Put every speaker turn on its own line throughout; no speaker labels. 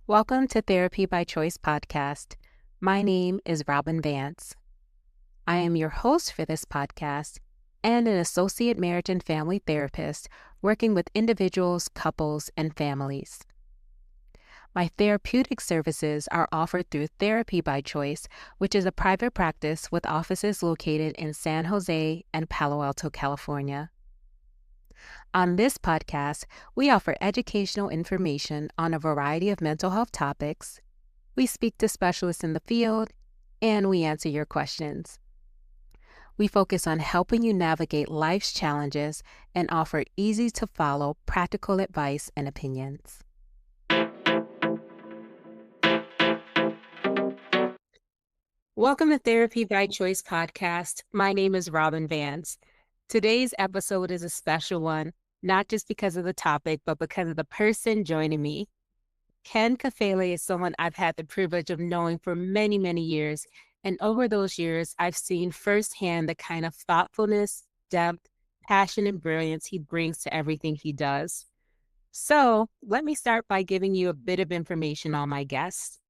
Welcome to Therapy by Choice podcast. My name is Robyne Vance. I am your host for this podcast and an associate marriage and family therapist working with individuals, couples, and families. My therapeutic services are offered through Therapy by Choice, which is a private practice with offices located in San Jose and Palo Alto, California. On this podcast, we offer educational information on a variety of mental health topics. We speak to specialists in the field, and we answer your questions. We focus on helping you navigate life's challenges and offer easy-to-follow practical advice and opinions. Welcome to Therapy by Choice podcast. My name is Robyne Vance. Today's episode is a special one, not just because of the topic, but because of the person joining me. Ken Kafele is someone I've had the privilege of knowing for many, many years. And over those years, I've seen firsthand the kind of thoughtfulness, depth, passion, and brilliance he brings to everything he does. So let me start by giving you a bit of information on my guest.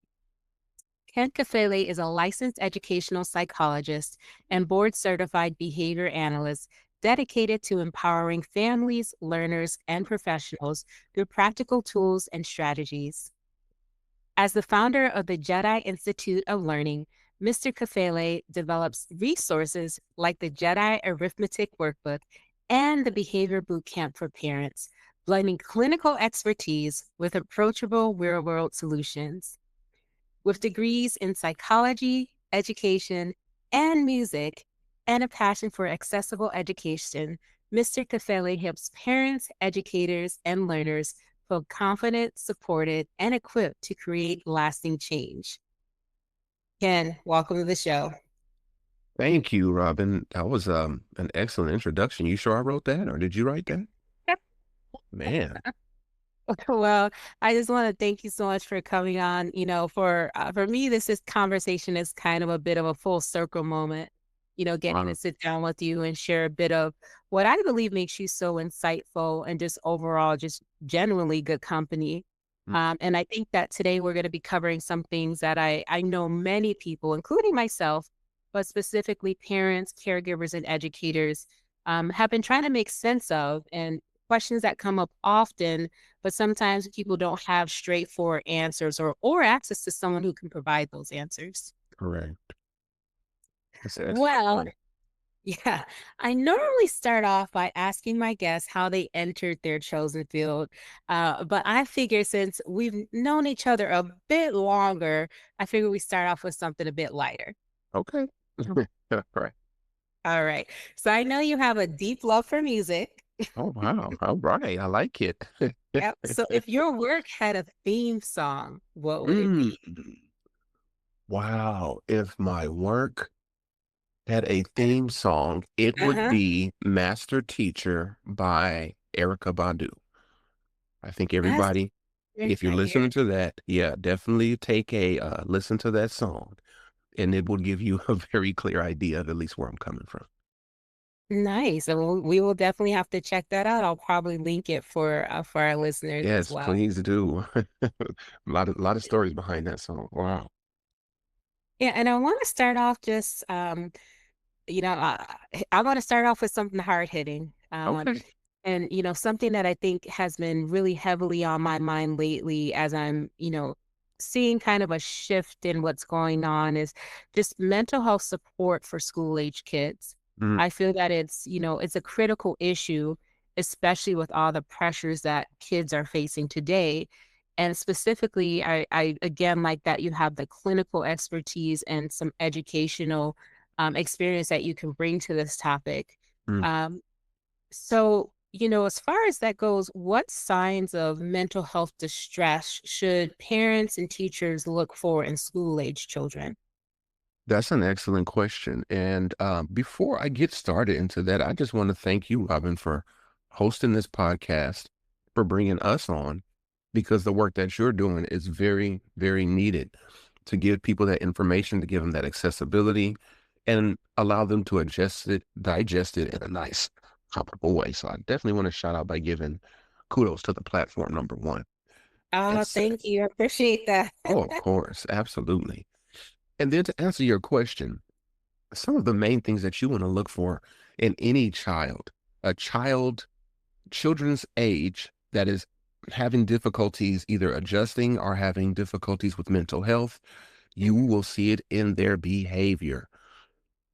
Ken Kafele is a licensed educational psychologist and board-certified behavior analyst dedicated to empowering families, learners, and professionals through practical tools and strategies. As the founder of the Jedi Institute of Learning, Mr. Kafele develops resources like the Jedi Arithmetic Workbook and the Behavior Bootcamp for Parents, blending clinical expertise with approachable real-world solutions. With degrees in psychology, education, and music, and a passion for accessible education, Mr. Kafele helps parents, educators, and learners feel confident, supported, and equipped to create lasting change. Ken, welcome to the show.
Thank you, Robyne. That was an excellent introduction. You sure I wrote that, or did you write that?
Yep.
Man,
Well, I just want to thank you so much for coming on. For me, this conversation is kind of a bit of a full circle moment. Getting to
wow.
sit down with you and share a bit of what I believe makes you so insightful and just overall, just genuinely good company.
Mm.
And I think that today we're going to be covering some things that I know many people, including myself, but specifically parents, caregivers, and educators, have been trying to make sense of, and questions that come up often, but sometimes people don't have straightforward answers or access to someone who can provide those answers.
Correct. That's
Well,
funny.
yeah, I normally start off by asking my guests how they entered their chosen field. But I figure since we've known each other a bit longer, I figure we start off with something a bit lighter.
Okay. Right.
All right. So I know you have a deep love for music.
Oh, wow. All right. I like it.
Yep. So if your work had a theme song, what would it
Mm.
be?
Wow. If my work had a theme song, it would
Uh-huh.
be Master Teacher by Erica Badu. I think
That's
everybody,
great
if you're
right here.
listening to that, yeah, definitely take a listen to that song. And it will give you a very clear idea of at least where I'm coming from.
Nice. And we will definitely have to check that out. I'll probably link it for our listeners as
Yes,
well.
please do. A lot of stories behind that song. Wow.
Yeah, and I want to start off just you know, I want to start off with something hard hitting.
Okay.
And something that I think has been really heavily on my mind lately as I'm, seeing kind of a shift in what's going on is just mental health support for school age kids.
Mm,
I feel that it's a critical issue, especially with all the pressures that kids are facing today. And specifically, I again like that you have the clinical expertise and some educational experience that you can bring to this topic.
mm.
Um, so, as far as that goes, what signs of mental health distress should parents and teachers look for in school age children?
That's an excellent question. And before I get started into that, I just want to thank you, Robin, for hosting this podcast, for bringing us on, because the work that you're doing is very, very needed to give people that information, to give them that accessibility, and allow them to digest it in a nice, comfortable way. So I definitely want to shout out by giving kudos to the platform, number one.
Oh,
That's
thank you. I appreciate that.
oh, of course, absolutely. And then to answer your question, some of the main things that you want to look for in any child, a children's age that is having difficulties either adjusting or having difficulties with mental health, you
Mhm.
will see it in their behavior.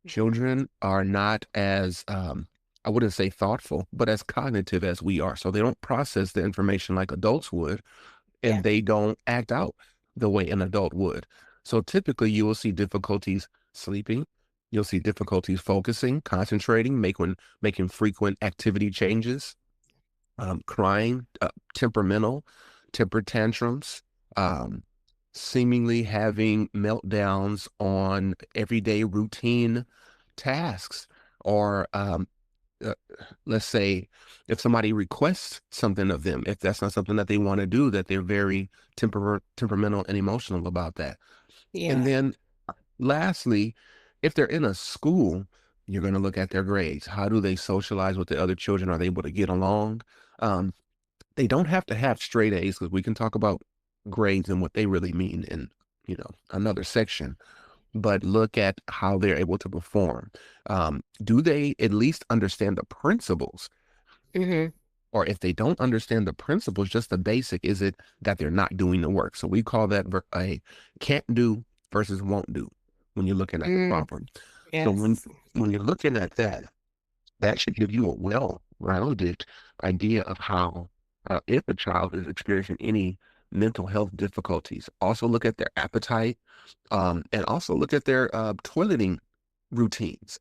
Children are not as, I wouldn't say thoughtful, but as cognitive as we are. So they don't process the information like adults would,
Yeah.
and they don't act out the way an adult would. So typically you will see difficulties sleeping. You'll see difficulties focusing, concentrating, making frequent activity changes, crying, temperamental, temper tantrums, um, seemingly having meltdowns on everyday routine tasks, or uh, let's say if somebody requests something of them, if that's not something that they want to do, that they're very temperamental and emotional about that. And
Yeah.
then lastly, if they're in a school, you're going to look at their grades. How do they socialize with the other children? Are they able to get along? Um, they don't have to have straight A's, because we can talk about grades and what they really mean in, another section. But look at how they're able to perform. Do they at least understand the principles?
Hmm.
Or if they don't understand the principles, just the basic, is it that they're not doing the work? So we call that a can't do versus won't do when you're looking at the
Mm,
problem. So
yes.
when you're looking at that, that should give you a well-rounded idea of how, if a child is experiencing any mental health difficulties. Also look at their appetite, and also look at their toileting routines.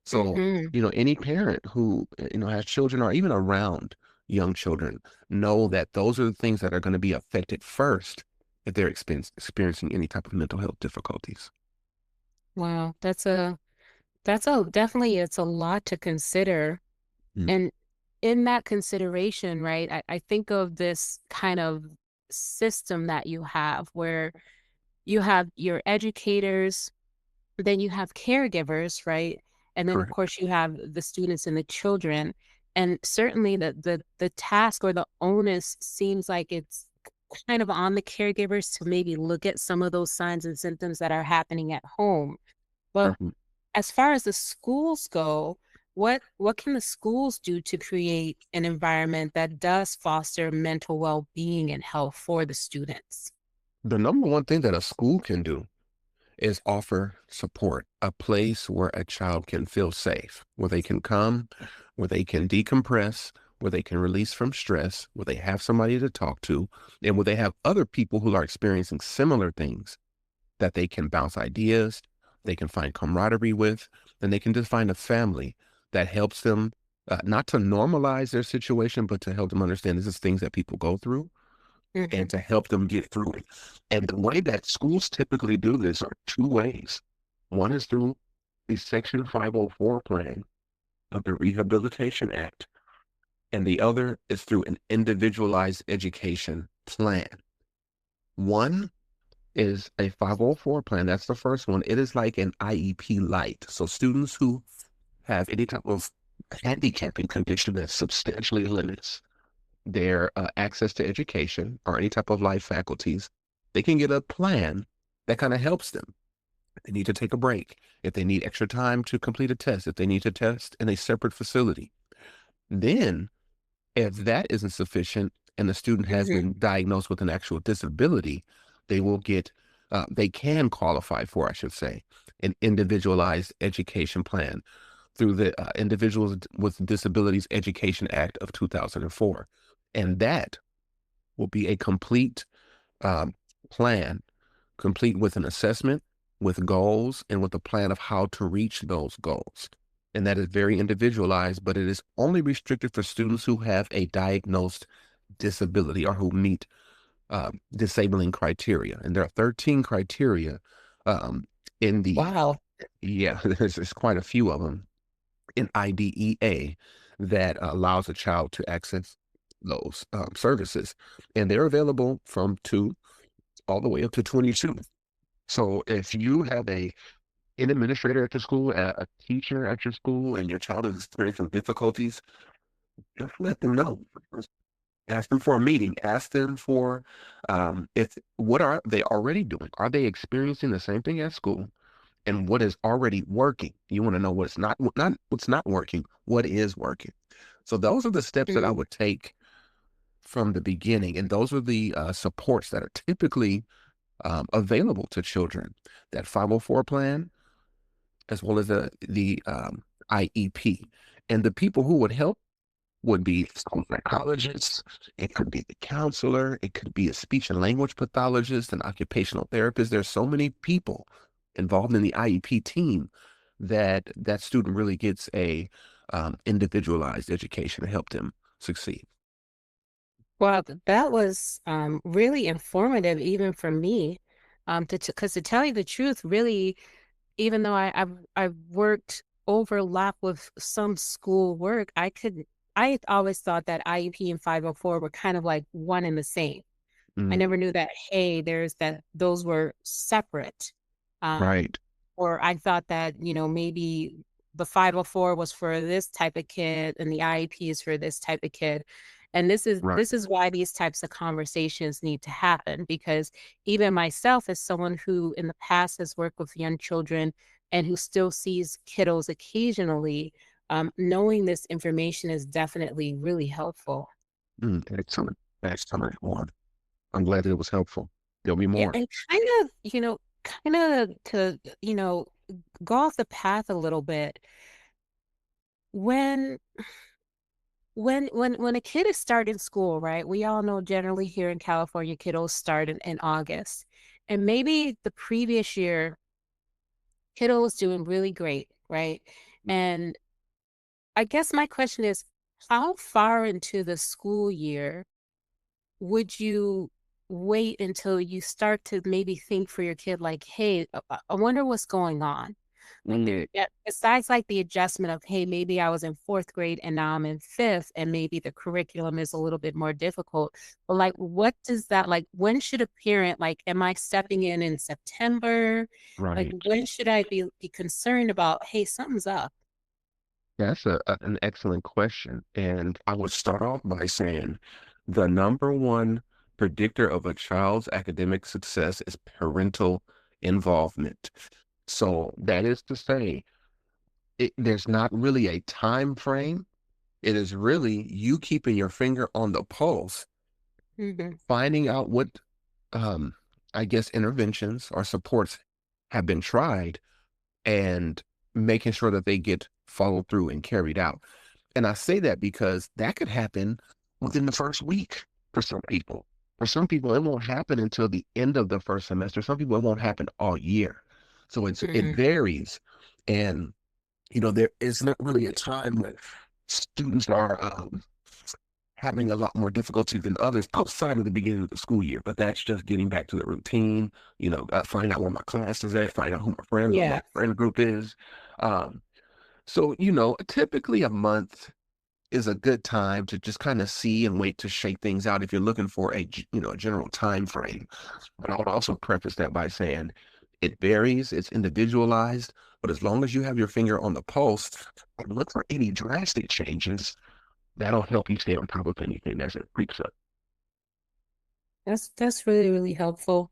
So,
Hmm.
any parent who, has children or even around young children, know that those are the things that are going to be affected first if they're experiencing any type of mental health difficulties.
Wow. That's a definitely it's a lot to consider.
Mm,
And in that consideration, right, I think of this kind of system that you have where you have your educators, then you have caregivers, right? And then of
correct.
course you have the students and the children. And certainly the task or the onus seems like it's kind of on the caregivers to maybe look at some of those signs and symptoms that are happening at home. But
Mhm.
as far as the schools go, what can the schools do to create an environment that does foster mental well-being and health for the students?
The number one thing that a school can do is offer support, a place where a child can feel safe, where they can come, where they can decompress, where they can release from stress, where they have somebody to talk to, and where they have other people who are experiencing similar things that they can bounce ideas, they can find camaraderie with, and they can just find a family that helps them, not to normalize their situation, but to help them understand this is things that people go through, and
Mhm,
to help them get through it. And the way that schools typically do this are two ways. One is through the Section 504 plan of the Rehabilitation Act, and the other is through an individualized education plan. One is a 504 plan. That's the first one. It is like an IEP light. So students who have any type of handicapping condition that substantially limits their access to education or any type of life faculties, they can get a plan that kind of helps them. If they need to take a break, if they need extra time to complete a test, if they need to test in a separate facility. Then, if that isn't sufficient and the student has
mhm,
been diagnosed with an actual disability, they will get, they can qualify for, I should say, an individualized education plan through the Individuals with Disabilities Education Act of 2004. And that will be a complete um, plan, complete with an assessment, with goals, and with a plan of how to reach those goals. And that is very individualized, but it is only restricted for students who have a diagnosed disability or who meet disabling criteria. And there are 13 criteria um, in the,
wow.
yeah, there's quite a few of them in IDEA that allows a child to access those services. And they're available from 2 all the way up to 22. So if you have an administrator at your school, a teacher at your school, and your child is experiencing difficulties, just let them know. Ask them for a meeting. Ask them for if what are they already doing? Are they experiencing the same thing at school? And what is already working? You want to know what's not what's not working, what is working. So those are the steps that I
Mm.
would take from the beginning, and those are the supports that are typically available to children. That 504 plan, as well as the IEP, and the people who would help would be school psychologists. It could be the counselor. It could be a speech and language pathologist, an occupational therapist. There's so many people involved in the IEP team that that student really gets a individualized education to help them succeed.
Well, that was really informative, even for me. Because to tell you the truth, really, even though I've worked overlap with some school work, I always thought that IEP and 504 were kind of like one and the same. I
Mm,
never knew that, hey, there's that those were separate. Um,
right,
or I thought that, maybe the 504 was for this type of kid and the IEP is for this type of kid. And this is
right.
this is why these types of conversations need to happen, because even myself, as someone who in the past has worked with young children and who still sees kiddos occasionally, knowing this information is definitely really helpful.
Excellent. Excellent one. I'm glad that it was helpful. There'll be
Yeah,
more.
and kind of to, go off the path a little bit. When when a kid is starting school, right? We all know generally here in California, kiddos start in August. And maybe the previous year, kiddo was doing really great, right? And I guess my question is, how far into the school year would you wait until you start to maybe think for your kid, like, hey, I wonder what's going on? Like
Mm,
there, yeah, besides like the adjustment of, hey, maybe I was in fourth grade and now I'm in fifth, and maybe the curriculum is a little bit more difficult. But like, what does that like? When should a parent like? Am I stepping in September? Like,
right.
when should I be concerned about? Hey, something's up.
That's an excellent question. And I would start off by saying the number one predictor of a child's academic success is parental involvement. So that is to say, there's not really a time frame. It is really you keeping your finger on the pulse,
Hmm.
finding out what, um, I guess, interventions or supports have been tried and making sure that they get followed through and carried out. And I say that because that could happen within the first week for some people. For some people, it won't happen until the end of the first semester. Some people, it won't happen all year. So it
Hmm.
varies. And, there is not really a time when students are having a lot more difficulty than others outside of the beginning of the school year. But that's just getting back to the routine, finding out where my class is at, finding out who my friends or my
Yeah.
friend group is. Um, so, typically a month is a good time to just kind of see and wait to shake things out if you're looking for a general time frame. But I would also preface that by saying it varies, it's individualized, but as long as you have your finger on the pulse and look for any drastic changes, that'll help you stay on top of anything as it creeps up.
That's really, really helpful.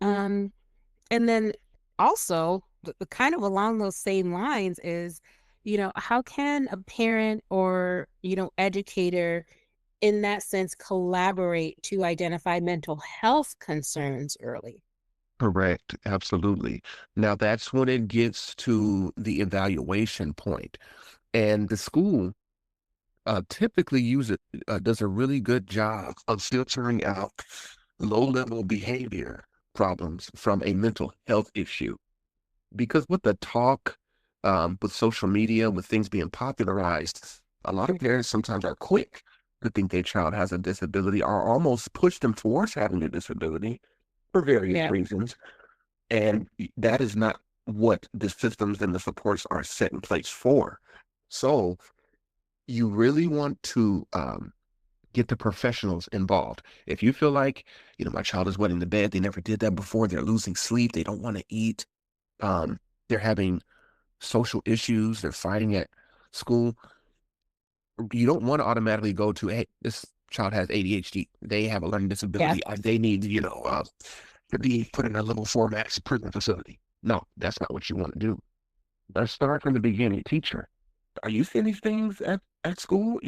Um, and then also the kind of along those same lines is, how can a parent or, educator in that sense collaborate to identify mental health concerns early?
Correct, absolutely. Now that's when it gets to the evaluation point, and the school typically does a really good job of filtering out low-level behavior problems from a mental health issue. Because with the talk, with social media, with things being popularized, a lot of parents sometimes are quick to think their child has a disability or almost push them towards having a disability for various
Yeah.
reasons. And that is not what the systems and the supports are set in place for. So you really want to get the professionals involved. If you feel like, my child is wetting the bed, they never did that before, they're losing sleep, they don't want to eat, um, they're having social issues, they're fighting at school, you don't want to automatically go to, hey, child has ADHD. They have a learning
Yeah.
disability. They need, to be put in a little format prison facility. No, that's not what you want to do. Let's start from the beginning. Teacher, are you seeing these things at school?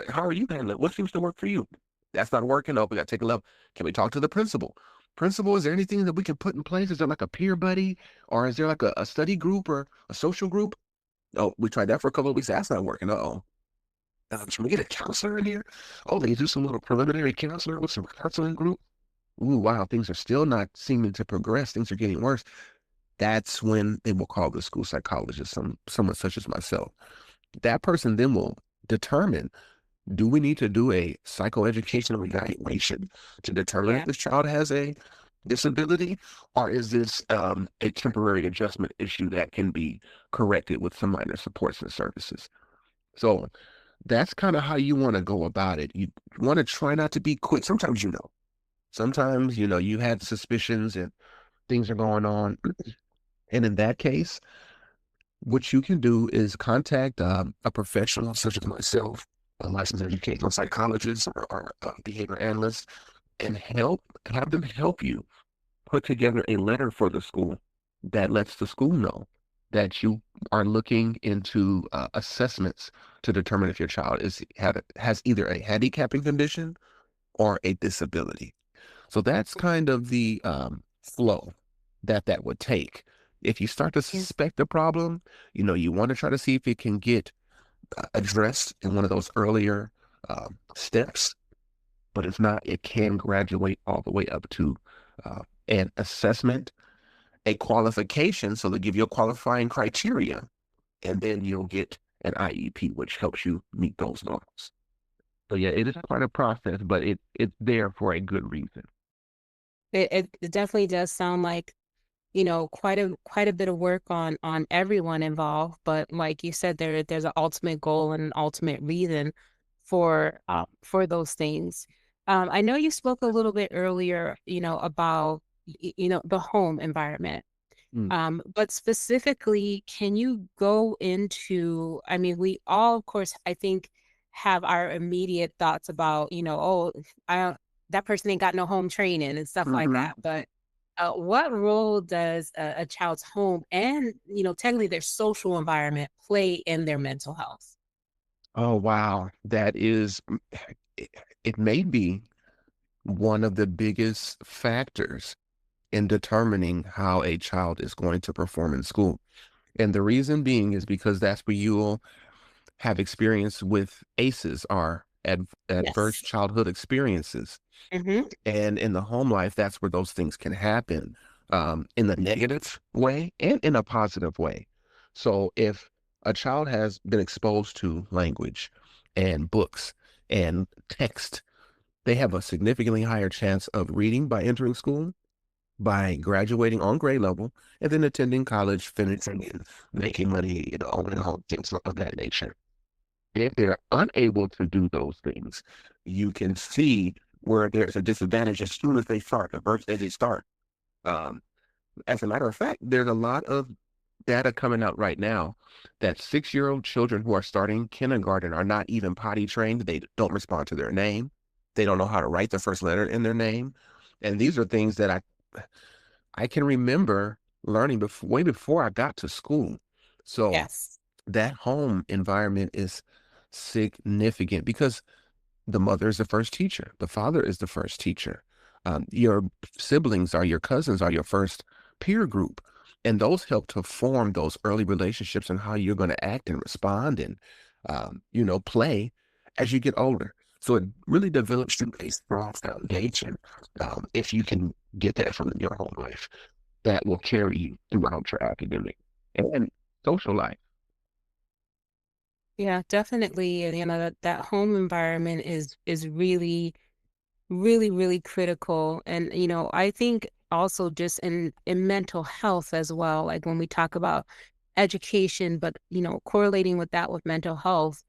How are you handling it? What seems to work for you? That's not working. Oh, we got to take a level. Can we talk to the principal? Principal, is there anything that we can put in place? Is there like a peer buddy? Or is there like a study group or a social group? Oh, we tried that for a couple of weeks. That's not working. Uh-oh. Can we get a counselor in here? Oh, they do some little preliminary counselor with some counseling group. Ooh, wow, things are still not seeming to progress. Things are getting worse. That's when they will call the school psychologist, someone such as myself. That person then will determine, do we need to do a psychoeducational evaluation to determine if
Yeah.
this child has a disability, or is this a temporary adjustment issue that can be corrected with some minor supports and services? So that's kind of how you want to go about it. You want to try not to be quick. Sometimes, you had suspicions and things are going on. And in that case, what you can do is contact a professional such as myself, a licensed educational psychologist or a behavior analyst, and have them help you put together a letter for the school that lets the school know that you are looking into assessments to determine if your child has either a handicapping condition or a disability. So that's kind of the flow that would take. If you start to
Yeah.
suspect a problem, you want to try to see if it can get addressed in one of those earlier steps. But if not, it can graduate all the way up to uh, an assessment, a qualification. So they give you a qualifying criteria, and then you'll get an IEP, which helps you meet those goals. So yeah, it is quite a process, but it's there for a good reason.
It definitely does sound like, quite a bit of work on everyone involved. But like you said, there's an ultimate goal and an ultimate reason for those things. I know you spoke a little bit earlier, about the home environment.
Mm.
But specifically, can you go into, I mean, we all, of course, I think, have our immediate thoughts about, oh, I don't, that person ain't got no home training and stuff like
Hmm.
that. But what role does a child's home and, technically their social environment play in their mental health?
Oh, wow. It, it may be one of the biggest factors in determining how a child is going to perform in school. And the reason being is because that's where you'll have experience with ACEs, or adverse
Yes.
childhood experiences.
Hmm.
And in the home life, that's where those things can happen, in the negative way and in a positive way. So if a child has been exposed to language and books and text, they have a significantly higher chance of reading by entering school, by graduating on grade level, and then attending college, finishing and making money, owning a home, things of that nature. If they're unable to do those things, you can see where there's a disadvantage as soon as they start, the first day they start. Um, as a matter of fact, there's a lot of data coming out right now that 6-year-old children who are starting kindergarten are not even potty trained. They don't respond to their name. They don't know how to write the first letter in their name. And these are things that I can remember learning way before I got to school. So
Yes.
that home environment is significant because the mother is the first teacher. The father is the first teacher. Your siblings are your cousins are your first peer group. And those help to form those early relationships and how you're going to act and respond and, play as you get older. So it really develops you a strong foundation. If you can get that from your home life, that will carry you throughout your academic and social life.
Yeah, definitely. And that home environment is really, really, really critical. And, I think also just in mental health as well, like when we talk about education, but, correlating with that with mental health,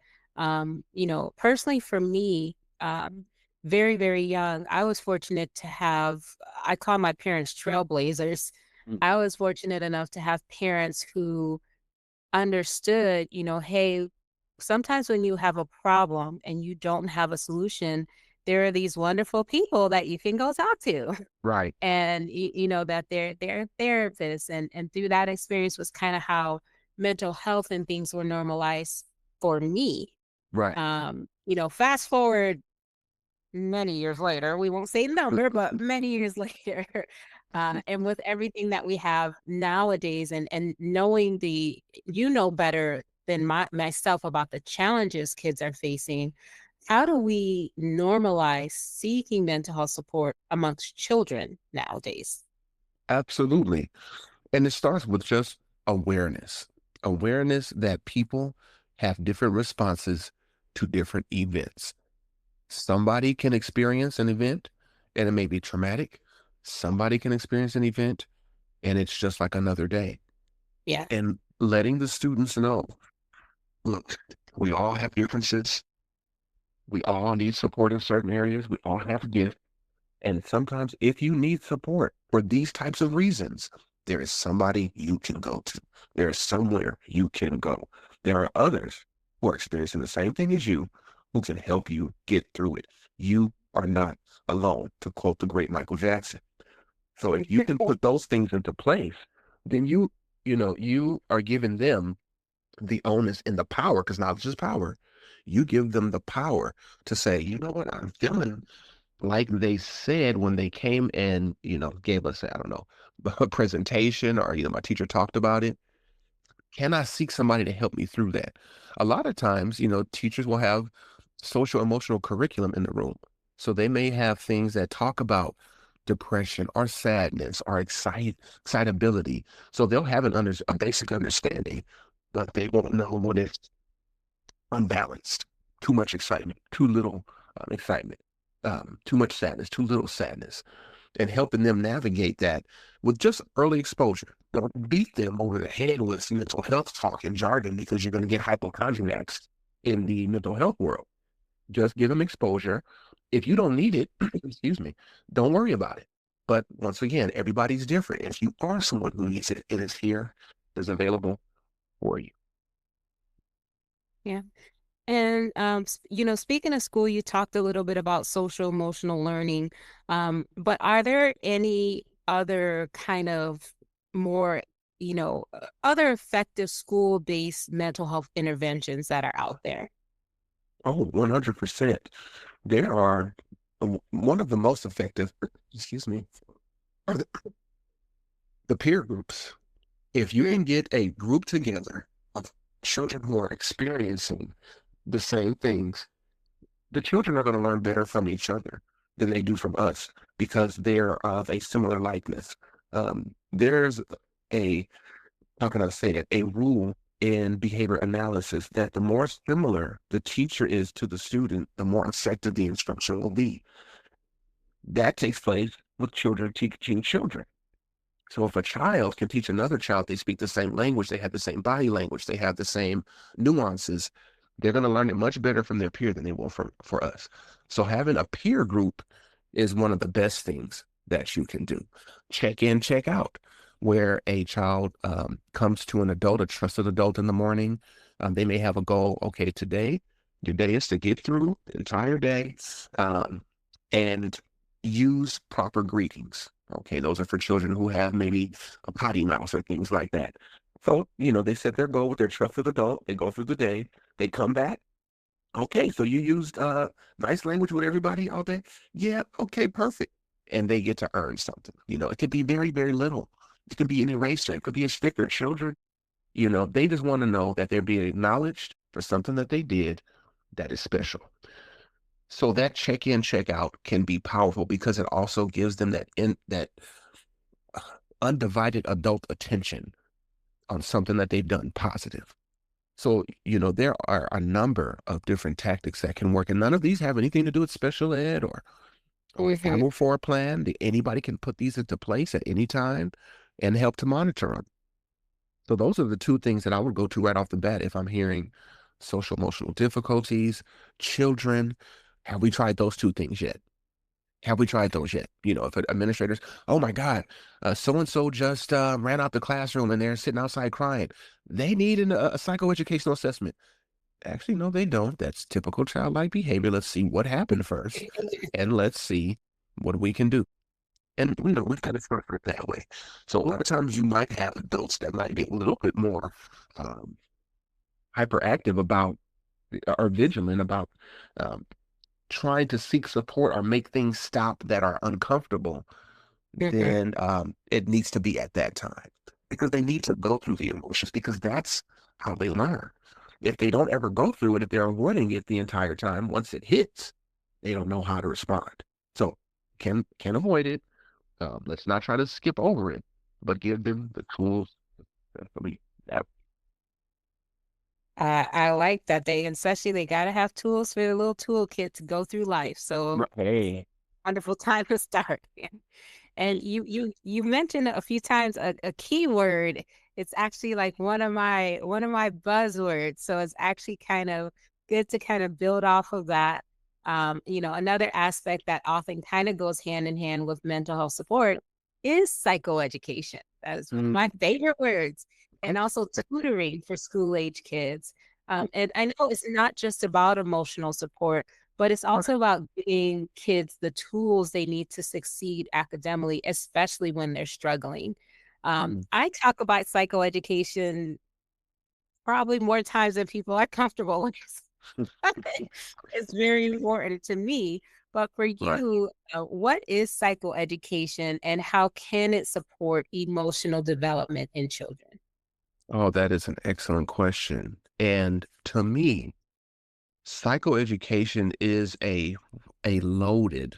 personally for me, very, very young, I was fortunate to have, I call my parents trailblazers.
Mm.
I was fortunate enough to have parents who understood, hey, sometimes when you have a problem and you don't have a solution, there are these wonderful people that you can go talk to.
Right.
And that they're therapists, and through that experience was kind of how mental health and things were normalized for me.
Right.
Fast forward many years later, we won't say the number, but many years later, and with everything that we have nowadays, and knowing better than myself about the challenges kids are facing, how do we normalize seeking mental health support amongst children nowadays?
Absolutely. And it starts with just awareness. Awareness that people have different responses to different events. Somebody can experience an event and it may be traumatic. Somebody can experience an event and it's just like another day.
Yeah.
And letting the students know, look, we all have differences. We all need support in certain areas. We all have gifts. And sometimes if you need support for these types of reasons, there is somebody you can go to. There is somewhere you can go. There are others who are experiencing the same thing as you who can help you get through it. You are not alone, to quote the great Michael Jackson. So if you can put those things into place, then you are giving them the onus and the power, because knowledge is power. You give them the power to say, you know what, I'm feeling like they said when they came and, gave us, I don't know, a presentation, or, my teacher talked about it. Can I seek somebody to help me through that? A lot of times, teachers will have social emotional curriculum in the room. So they may have things that talk about depression or sadness or excitability. So they'll have a basic understanding, but they won't know when it's unbalanced, too much excitement, too little excitement, too much sadness, too little sadness, and helping them navigate that with just early exposure. Don't beat them over the head with mental health talk and jargon, because you're going to get hypochondriacs in the mental health world. Just give them exposure. If you don't need it, excuse me, don't worry about it. But once again, everybody's different. If you are someone who needs it, it is here, is available for you.
Yeah. And, speaking of school, you talked a little bit about social emotional learning. But are there any other kind of more, other effective school-based mental health interventions that are out there?
Oh, 100%. There are one of the most effective, excuse me, are the peer groups. If you
Mm.
can get a group together of children who are experiencing the same things, the children are going to learn better from each other than they do from us, because they're of a similar likeness. There's a, how can I say it, a rule in behavior analysis that the more similar the teacher is to the student, the more effective the instruction will be. That takes place with children teaching children. So if a child can teach another child, they speak the same language, they have the same body language, they have the same nuances, they're going to learn it much better from their peer than they will for us. So having a peer group is one of the best things that you can do. Check in, check out, where a child comes to an adult, a trusted adult in the morning. They may have a goal. Okay, today, your day is to get through the entire day and use proper greetings. Okay, those are for children who have maybe a potty mouth or things like that. So, they set their goal with their trusted adult. They go through the day. They come back. Okay, so you used nice language with everybody all day? Yeah, okay, perfect. And they get to earn something. It could be very, very little. It could be an eraser. It could be a sticker. Children, they just want to know that they're being acknowledged for something that they did that is special. So that check in, check out can be powerful, because it also gives them that undivided adult attention on something that they've done positive. So, there are a number of different tactics that can work, and none of these have anything to do with special ed or a
Mhm.
504 plan. Anybody can put these into place at any time and help to monitor them. So those are the two things that I would go to right off the bat if I'm hearing social emotional difficulties, children. Have we tried those two things yet? Have we tried those yet? If administrators, oh my God, so and so just ran out the classroom and they're sitting outside crying. They need a psychoeducational assessment. actually, no, they don't. That's typical childlike behavior. Let's see what happened first, and let's see what we can do. And we kind of structure it that way. So a lot of times you might have adults that might be a little bit more um, hyperactive about or vigilant about um, trying to seek support or make things stop that are uncomfortable.
Mhm.
Then it needs to be at that time because they need to go through the emotions because that's how they learn. If they don't ever go through it, if they're avoiding it the entire time, once it hits, they don't know how to respond. So can avoid it. Let's not try to skip over it, but give them the tools. I mean, that,
I like that especially they gotta have tools for their little toolkit to go through life. So
hey,
wonderful time to start. And you mentioned a few times a keyword. It's actually like one of my buzzwords. So it's actually kind of good to kind of build off of that. Another aspect that often kind of goes hand in hand with mental health support is psychoeducation. That is one of
mm,
my favorite words. And also tutoring for school age kids. And I know it's not just about emotional support, but it's also about giving kids the tools they need to succeed academically, especially when they're struggling. I talk about psychoeducation probably more times than people are comfortable with. It's very important to me. But for
right.
you, what is psychoeducation and how can it support emotional development in children?
Oh, that is an excellent question. And to me, psychoeducation is a loaded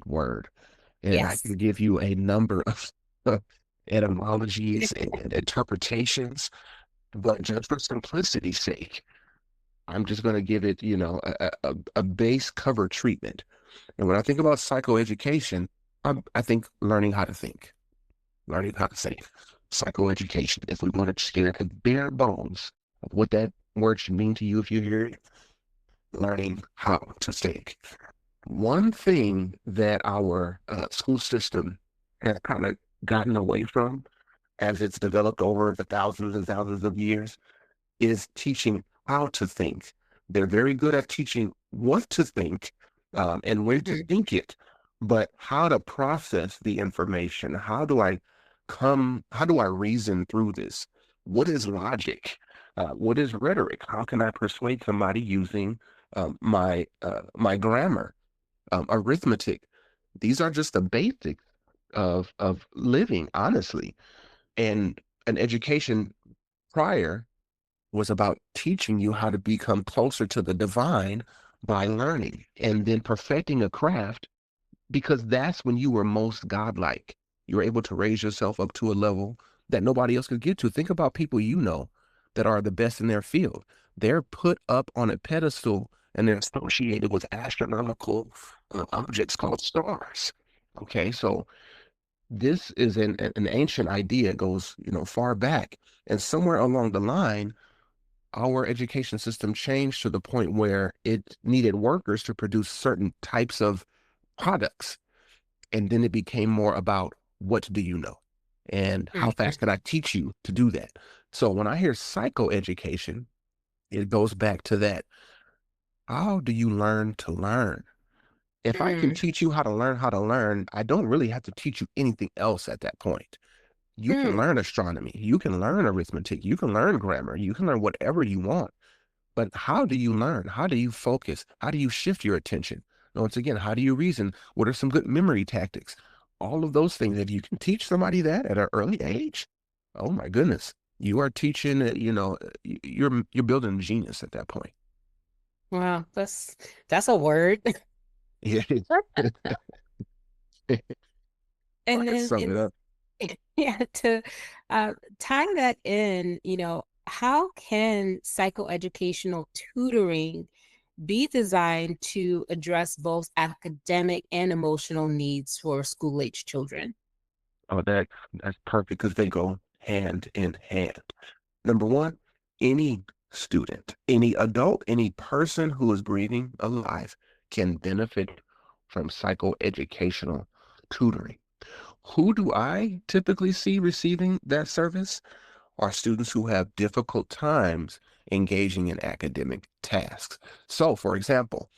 word. And I
Yes.
can give you a number of etymologies and interpretations, but just for simplicity's sake, I'm just going to give it, a base cover treatment. And when I think about psychoeducation, I think learning how to think. Psychoeducation, if we want to just get at the bare bones of what that word should mean to you if you hear it, learning how to think. One thing that our school system has kind of gotten away from as it's developed over the thousands and thousands of years is teaching how to think. They're very good at teaching what to think and when to
Mhm,
think it, but how to process the information. How do I reason through this? What is logic? What is rhetoric? How can I persuade somebody using my grammar, arithmetic? These are just the basics of living, honestly. And an education prior was about teaching you how to become closer to the divine by learning and then perfecting a craft because that's when you were most godlike. You were able to raise yourself up to a level that nobody else could get to. Think about people you know that are the best in their field. They're put up on a pedestal and they're associated with astronomical objects called stars. Okay, so this is an ancient idea. It goes, far back. And somewhere along the line, our education system changed to the point where it needed workers to produce certain types of products. And then it became more about what do you know? And how
mhm,
fast can I teach you to do that? So when I hear psychoeducation, it goes back to that. How do you learn to learn? If I can
mhm,
teach you how to learn, I don't really have to teach you anything else at that point. You can
mhm.
learn astronomy, you can learn arithmetic, you can learn grammar, you can learn whatever you want. But how do you learn? How do you focus? How do you shift your attention? Once again, how do you reason? What are some good memory tactics? All of those things. If you can teach somebody that at an early age, oh my goodness, you are teaching. You're building genius at that point.
Wow, that's a word.
Yeah, I
And
can
then
sum it up.
yeah, to tie that in, how can psychoeducational tutoring be designed to address both academic and emotional needs for school age children?
Oh, that's perfect because they go hand in hand. Number one, any student, any adult, any person who is breathing alive can benefit from psychoeducational tutoring. Who do I typically see receiving that service? are students who have difficult times engaging in academic tasks. So, for example,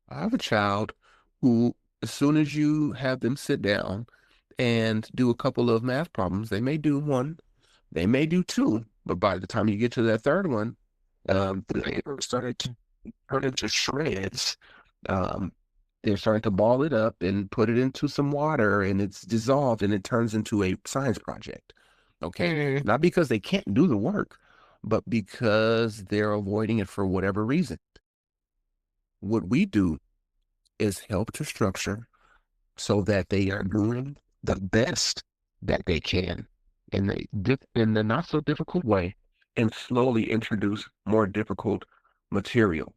I have a child who, as soon as you have them sit down and do a couple of math problems, they may do one, they may do two, but by the time you get to that third one, the paper started to turn into shreds. Um, they're starting to ball it up and put it into some water, and it's dissolved and it turns into a science project. Okay.
Mm,
Not because they can't do the work, but because they're avoiding it for whatever reason. What we do is help to structure so that they are doing the best that they can in the not so difficult way, and slowly introduce more difficult material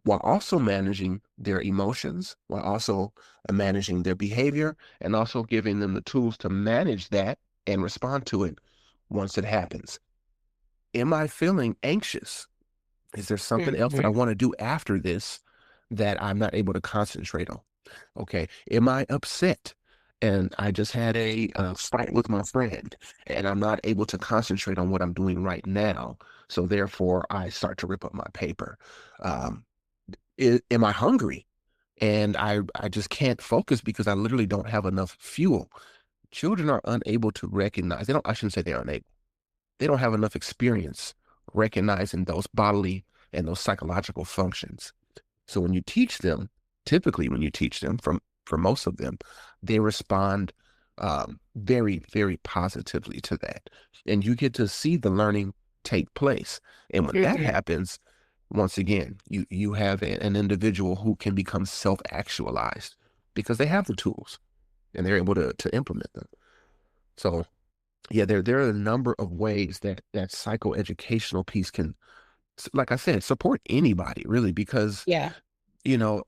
while also managing their emotions, while also managing their behavior, and also giving them the tools to manage that and respond to it once it happens. Am I feeling anxious? Is there something else that I
mhm,
want to do after this that I'm not able to concentrate on? Okay. Am I upset? And I just had a fight with my friend, and I'm not able to concentrate on what I'm doing right now. So therefore, I start to rip up my paper. Um, am I hungry? And I just can't focus because I literally don't have enough fuel. Children are unable to recognize, they don't, I shouldn't say they're unable. They don't have enough experience recognizing those bodily and those psychological functions. So when you teach them, typically when you teach them, for most of them, they respond very, very positively to that. And you get to see the learning take place. And when that
mhm.
happens, once again, you have an individual who can become self-actualized because they have the tools and they're able to implement them. So yeah, there are a number of ways that that psychoeducational piece can, like I said, support anybody really, because
Yeah.
you know,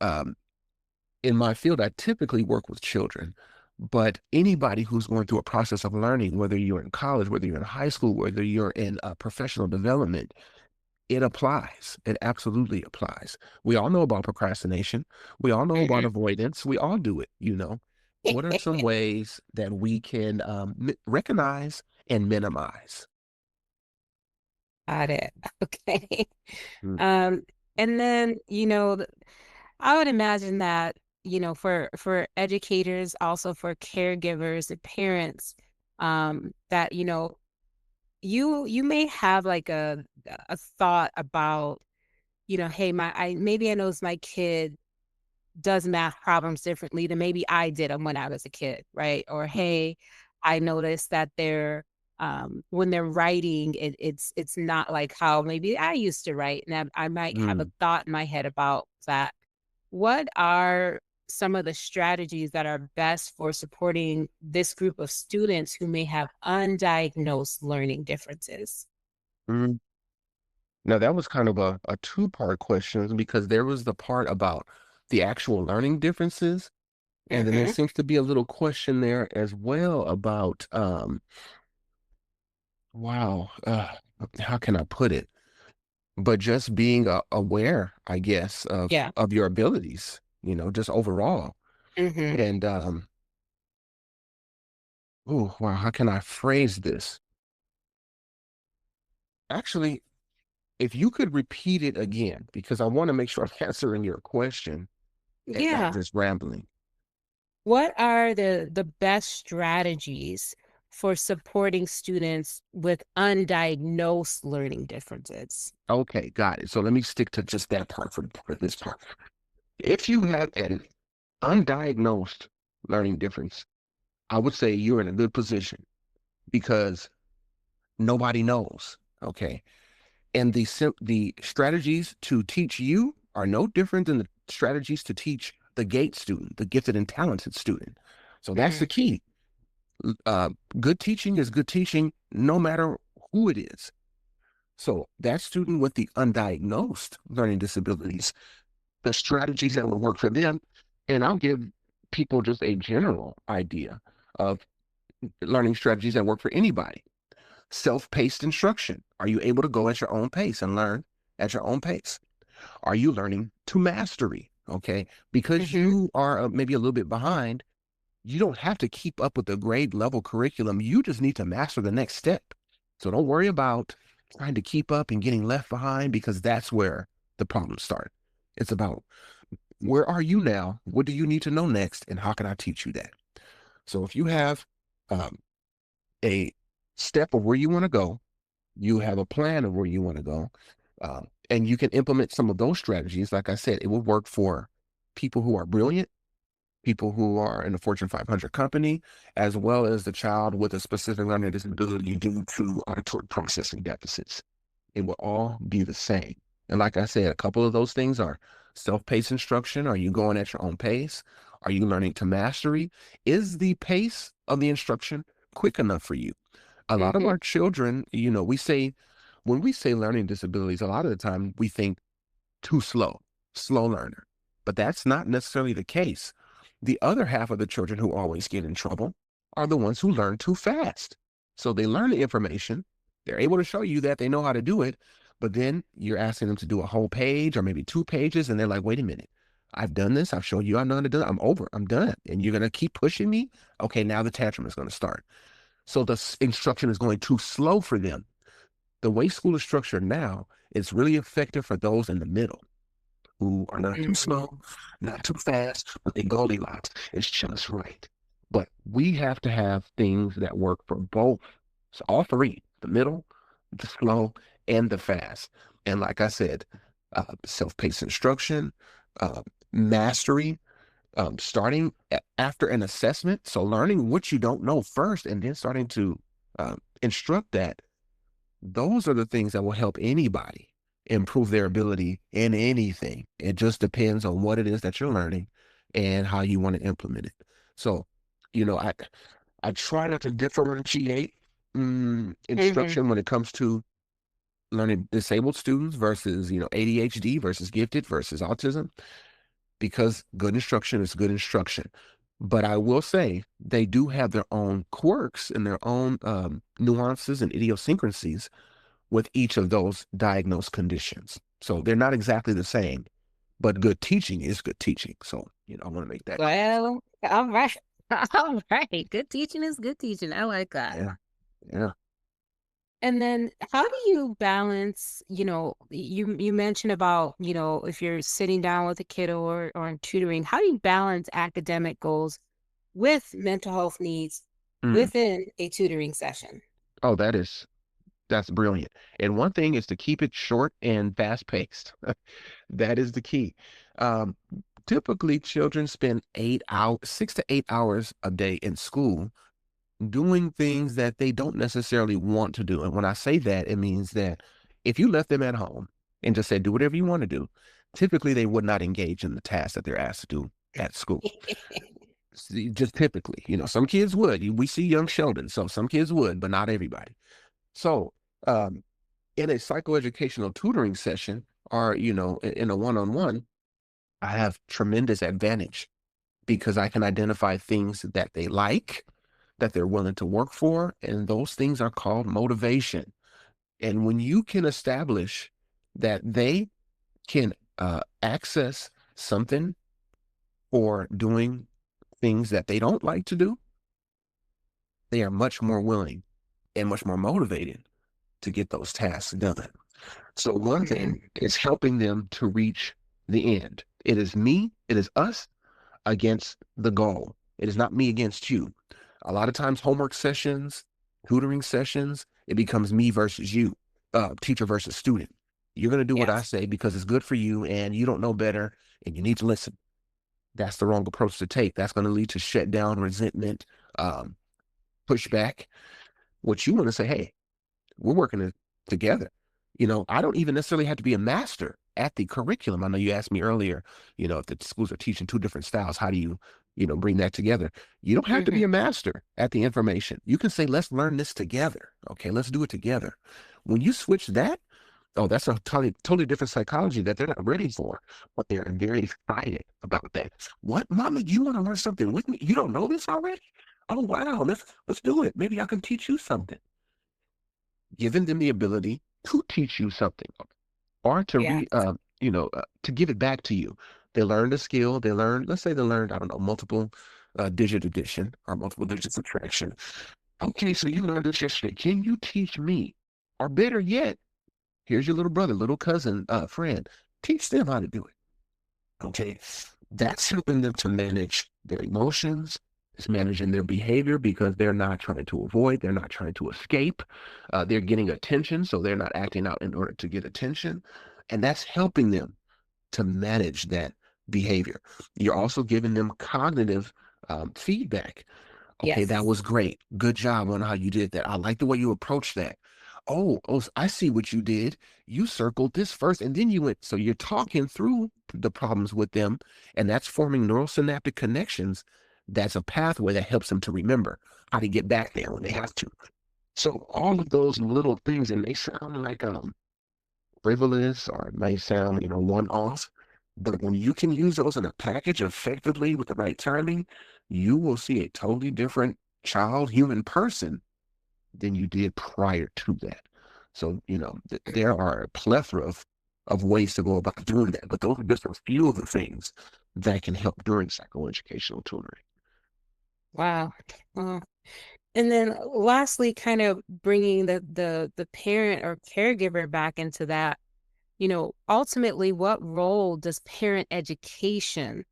in my field, I typically work with children, but anybody who's going through a process of learning, whether you're in college, whether you're in high school, whether you're in professional development, it applies. It absolutely applies. We all know about procrastination. We all know about
Mhm.
avoidance. We all do it, you know. What are some ways that we can recognize and minimize?
Got it. Okay.
Mm,
Um, and then, I would imagine that, for educators, also for caregivers and parents, that, you may have like a thought about, hey, maybe I notice my kid does math problems differently than maybe I did them when I was a kid, right? Or hey, I noticed that when they're writing, it's not like how maybe I used to write, and I might have a
mm,
thought in my head about that. What are some of the strategies that are best for supporting this group of students who may have undiagnosed learning differences?
mm. Now that was kind of a two-part question because there was the part about the actual learning differences, and then there
Hmm.
seems to be a little question there as well about wow, how can I put it? But just being aware, I guess,
Yeah.
of your abilities, just overall.
Hmm.
And oh wow, how can I phrase this? Actually, if you could repeat it again, because I want to make sure I'm answering your question and not
Yeah.
just rambling.
What are the best strategies for supporting students with undiagnosed learning differences?
Okay, got it. So let me stick to just that part for this part. If you have an undiagnosed learning difference, I would say you're in a good position because nobody knows. Okay. And the strategies to teach you are no different than the strategies to teach the GATE student, the gifted and talented student. So that's the
Mm,
key. Uh, Good teaching is good teaching no matter who it is. So that student with the undiagnosed learning disabilities, the strategies that will work for them, and I'll give people just a general idea of learning strategies that work for anybody. Self-paced instruction. Are you able to go at your own pace and learn at your own pace? Are you learning to mastery? Okay. Because
mhm,
you are maybe a little bit behind, you don't have to keep up with the grade level curriculum. You just need to master the next step. So don't worry about trying to keep up and getting left behind, because that's where the problems start. It's about, where are you now? What do you need to know next? And how can I teach you that? So if you have um, a step of where you want to go, you have a plan of where you want to go, and you can implement some of those strategies. Like I said, it will work for people who are brilliant, people who are in the Fortune 500 company, as well as the child with a specific learning disability due to auditory processing deficits. It will all be the same. And like I said, a couple of those things are self-paced instruction. Are you going at your own pace? Are you learning to mastery? Is the pace of the instruction quick enough for you? A lot of
Mm-hmm.
our children, we say, when we say learning disabilities, a lot of the time we think too slow, slow learner. But that's not necessarily the case. The other half of the children who always get in trouble are the ones who learn too fast. So they learn the information, they're able to show you that they know how to do it, but then you're asking them to do a whole page or maybe 2 pages, and they're like, wait a minute. I've done this. I've shown you I know how to do it. I'm over. I'm done. And you're going to keep pushing me. Okay, now the tantrum is going to start. So the instruction is going too slow for them. The way school is structured now, it's really effective for those in the middle who are not too
Mm-hmm.
slow, not too fast, but they Goldilocks. It's just right. But we have to have things that work for both. So all three, the middle, the slow, and the fast. And like I said, self-paced instruction, uh, mastery, starting after an assessment. So learning what you don't know first and then starting to instruct that. Those are the things that will help anybody improve their ability in anything. It just depends on what it is that you're learning and how you want to implement it. So, you know, I try not to differentiate
Mm-hmm.
instruction when it comes to learning disabled students versus, ADHD versus gifted versus autism, because good instruction is good instruction. But I will say they do have their own quirks and their own nuances and idiosyncrasies with each of those diagnosed conditions. So they're not exactly the same, but good teaching is good teaching. So, I want to make that clear.
Well, all right. All right. Good teaching is good teaching. I like that.
Yeah. Yeah.
And then how do you balance, you mentioned about, if you're sitting down with a kid or in tutoring, how do you balance academic goals with mental health needs
Mm.
within a tutoring session?
Oh, that's brilliant. And one thing is to keep it short and fast paced. That is the key. Um, Typically, children spend 8 hours, 6 to 8 hours a day in school doing things that they don't necessarily want to do. And when I say that, it means that if you left them at home and just said, do whatever you want to do, typically they would not engage in the tasks that they're asked to do at school. See, just typically, some kids would. We see young Sheldon, so some kids would, but not everybody. So, um, in a psychoeducational tutoring session, or in a one-on-one, I have tremendous advantage because I can identify things that they like, that they're willing to work for, and those things are called motivation. And when you can establish that they can access something for doing things that they don't like to do, they are much more willing and much more motivated to get those tasks done. So one thing
Mhm.
is helping them to reach the end. It is me, it is us against the goal. It is not me against you. A lot of times, homework sessions, tutoring sessions, it becomes me versus you, teacher versus student. You're going to do what I
Yes.
say because it's good for you and you don't know better and you need to listen. That's the wrong approach to take. That's going to lead to shut down, resentment, um, pushback. What you want to say, hey, we're working together. I don't even necessarily have to be a master at the curriculum. I know you asked me earlier, if the schools are teaching two different styles, how do you, bring that together? You don't have to be
Hmm.
a master at the information. You can say, let's learn this together. Okay, let's do it together. When you switch that, oh, that's a totally different psychology that they're not ready for, but they're very excited about that. What, mama, you want to learn something with me? You don't know this already? Oh, wow, let's do it. Maybe I can teach you something, giving them the ability to teach you something or to
Yeah.
to give it back to you. They learned a skill. Let's say they learned, I don't know, multiple digit addition or multiple digit subtraction. Okay, so you learned this yesterday. Can you teach me? Or better yet, here's your little brother, little cousin, friend. Teach them how to do it. Okay. That's helping them to manage their emotions. It's managing their behavior because they're not trying to avoid, they're not trying to escape. They're getting attention, so they're not acting out in order to get attention. And that's helping them to manage that behavior. You're also giving them cognitive feedback. Okay, that
Yes.
was great. Good job on how you did that. I like the way you approached that. Oh, I see what you did. You circled this first and then you went. So you're talking through the problems with them, and that's forming neural synaptic connections. That's a pathway that helps them to remember how to get back there when they have to. So all of those little things, and they sound like frivolous or it may sound, one off. But when you can use those in a package effectively with the right timing, you will see a totally different child, human person than you did prior to that. So, there are a plethora of ways to go about doing that, but those are just a few of the things that can help during psychoeducational tutoring.
Wow. Wow. And then lastly, kind of bringing the parent or caregiver back into that, ultimately, what role does parent education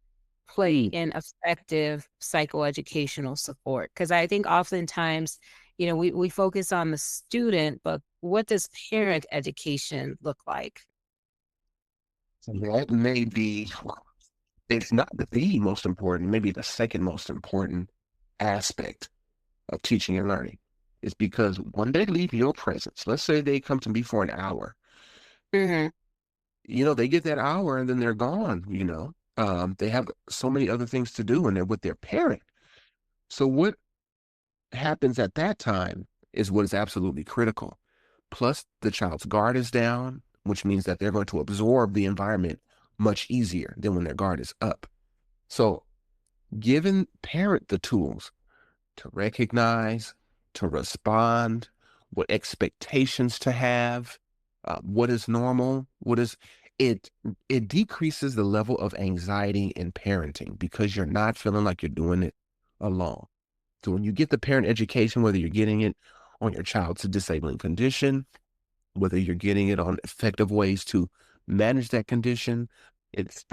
play
Mm.
in effective psychoeducational support? Because I think oftentimes, we focus on the student, but what does parent education look like?
So that may be, it's not the most important, maybe the second most important aspect of teaching and learning is because when they leave your presence, let's say they come to me for an hour,
Hmm.
they get that hour and then they're gone, they have so many other things to do and they're with their parent. So what happens at that time is what is absolutely critical. Plus, the child's guard is down, which means that they're going to absorb the environment much easier than when their guard is up. So, giving parent the tools to recognize, to respond, what expectations to have, what is normal, what is it it decreases the level of anxiety in parenting because you're not feeling like you're doing it alone. So when you get the parent education, whether you're getting it on your child's disabling condition, whether you're getting it on effective ways to manage that condition, it's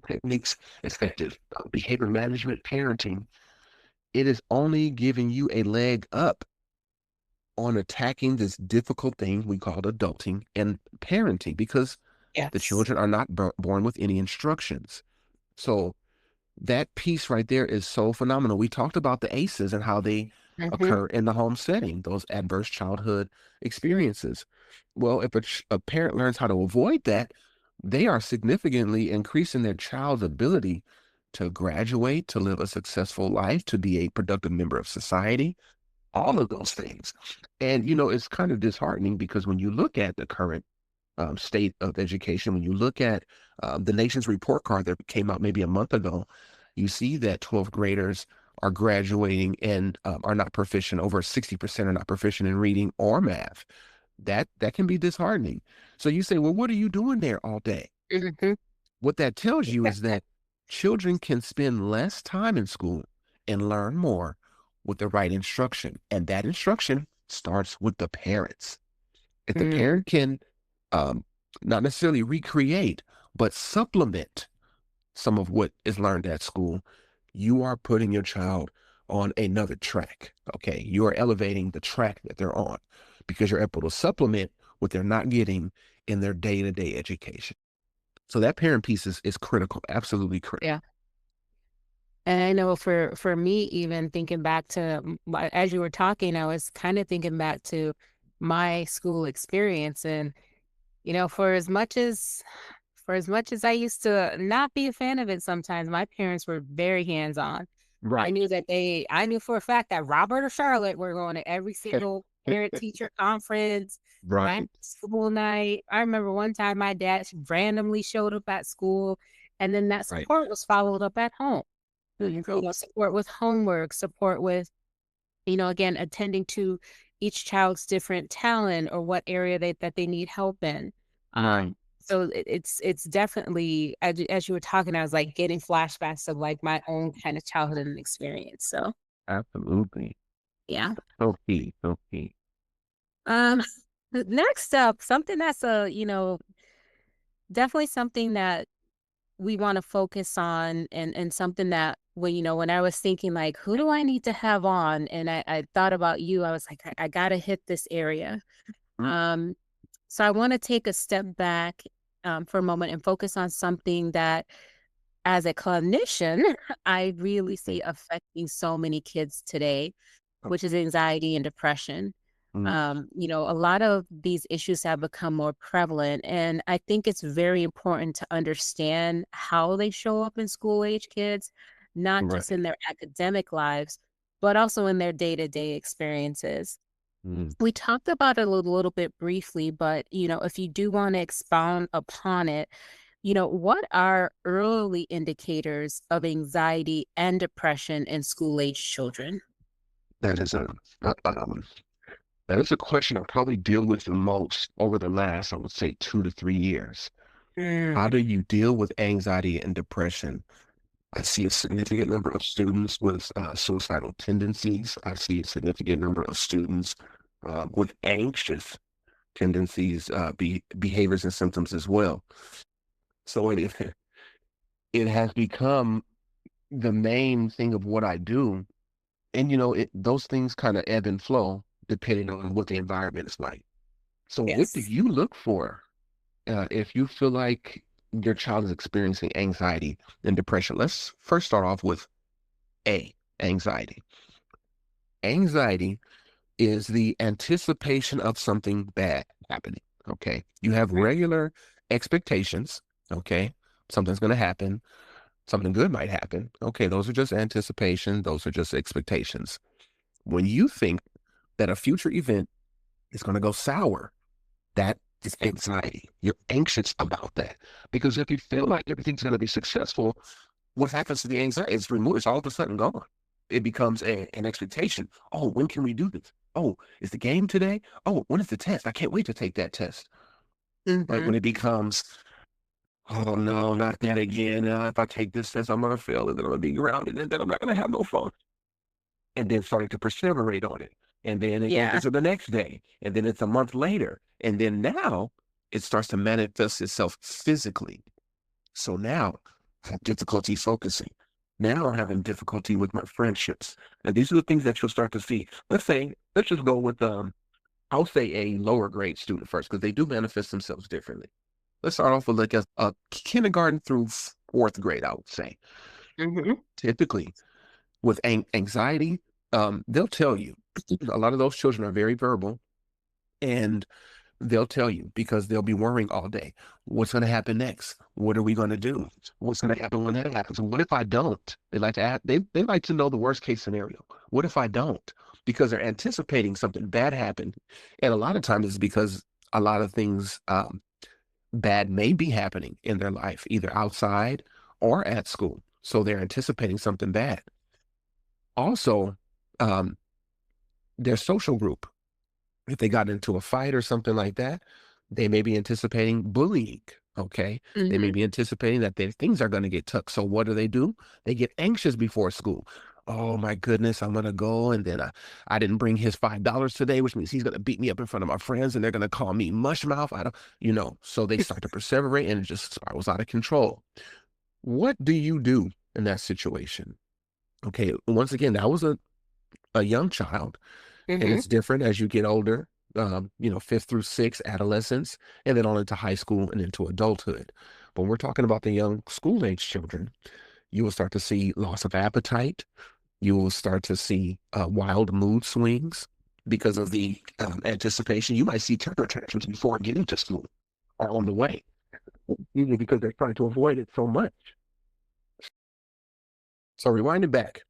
techniques, effective behavior management, parenting, it is only giving you a leg up on attacking this difficult thing we call adulting and parenting because the
Yes.
children are not born with any instructions. So that piece right there is so phenomenal. We talked about the ACEs and how they
Hmm.
occur in the home setting, those adverse childhood experiences. Well, if a parent learns how to avoid that, they are significantly increasing their child's ability to graduate, to live a successful life, to be a productive member of society, all of those things. And, it's kind of disheartening because when you look at the current state of education, when you look at the nation's report card that came out maybe a month ago, you see that 12th graders are graduating and are not proficient. Over 60% are not proficient in reading or math. That can be disheartening. So you say, well, what are you doing there all day?
Hmm.
What that tells you is that children can spend less time in school and learn more with the right instruction. And that instruction starts with the parents. If the
Hmm.
parent can um, not necessarily recreate, but supplement some of what is learned at school, you are putting your child on another track. Okay. You are elevating the track that they're on because you're able to supplement what they're not getting in their day to day education. So that parent piece is critical, absolutely critical.
Yeah. And I know for me, even thinking back to as you were talking, I was kind of thinking back to my school experience, and for as much as I used to not be a fan of it, sometimes my parents were very hands on.
Right.
I knew for a fact that Robert or Charlotte were going to every single parent teacher conference, back
Right.
to school night. I remember one time my dad randomly showed up at school, and then that
Right.
support was followed up at home.
There you go.
Support with homework, support with, again, attending to each child's different talent or what area that they need help in.
Right.
So it's definitely as you were talking, I was like getting flashbacks of like my own kind of childhood and experience. So
Absolutely.
Yeah.
So key, so key.
Um, next up, something that's definitely something that we want to focus on, and something that when I was thinking like, who do I need to have on? And I thought about you, I was like, I gotta hit this area.
Mm.
Um, so I want to take a step back for a moment and focus on something that as a clinician, I really see affecting so many kids today, which is anxiety and depression.
Mm.
A lot of these issues have become more prevalent, and I think it's very important to understand how they show up in school age kids, not just
Right.
in their academic lives, but also in their day to day experiences.
Mm.
We talked about it a little bit briefly, but if you do want to expound upon it, what are early indicators of anxiety and depression in school age children?
That is a uh, um, that is a question I probably deal with the most over the last, I would say, 2 to 3 years.
Mm,
How do you deal with anxiety and depression? I see a significant number of students with suicidal tendencies. I see a significant number of students with anxious tendencies, behaviors and symptoms as well. So it has become the main thing of what I do. And those things kind of ebb and flow depending on what the environment is like. So what do
yes.
you look for if you feel like your child is experiencing anxiety and depression? Let's first start off with A, anxiety. Anxiety is the anticipation of something bad happening. Okay. You have
Right.
regular expectations. Okay. Something's going to happen. Something good might happen. Okay. Those are just anticipation. Those are just expectations. When you think that a future event is going to go sour, that is anxiety. You're anxious about that because if you feel like everything's going to be successful, what happens to the anxiety? It's removed. It's all of a sudden gone. It becomes an expectation. Oh, when can we do this? Oh, is the game today? Oh, when is the test? I can't wait to take that test. But
Hmm.
when it becomes, oh no, not that again. If I take this test, I'm gonna fail, and then I'm gonna be grounded, and then I'm not gonna have no fun. And then starting to perseverate on it, and then it goes
Yeah.
into the next day, and then it's a month later, and then now it starts to manifest itself physically. So now I have difficulty focusing. Now I'm having difficulty with my friendships. And these are the things that you'll start to see. Let's just go with I'll say a lower grade student first, because they do manifest themselves differently. Let's start off with like a kindergarten through fourth grade, I would say.
Hmm.
Typically with anxiety, they'll tell you a lot of those children are very verbal, and they'll tell you because they'll be worrying all day. What's going to happen next? What are we going to do? What's going to happen when that happens? What if I don't? They like to ask, they like to know the worst case scenario. What if I don't? Because they're anticipating something bad happen. And a lot of times it's because a lot of things bad may be happening in their life, either outside or at school. So they're anticipating something bad. Also, um, their social group, if they got into a fight or something like that, they may be anticipating bullying. Okay. They may
Hmm.
be anticipating that things are going to get tough. So what do? They get anxious before school. Oh my goodness, I'm going to go. And then I didn't bring his $5 today, which means he's going to beat me up in front of my friends and they're going to call me mush mouth. I don't, so they start to perseverate and it just spirals out of control. What do you do in that situation? Okay. Once again, that was a young child, and
Hmm.
it's different as you get older, fifth through sixth, adolescence, and then on into high school and into adulthood. But when we're talking about the young school age children, you will start to see loss of appetite. You will start to see wild mood swings because of the anticipation. You might see temper tantrums before getting to school or on the way, usually because they're trying to avoid it so much. So rewinding back,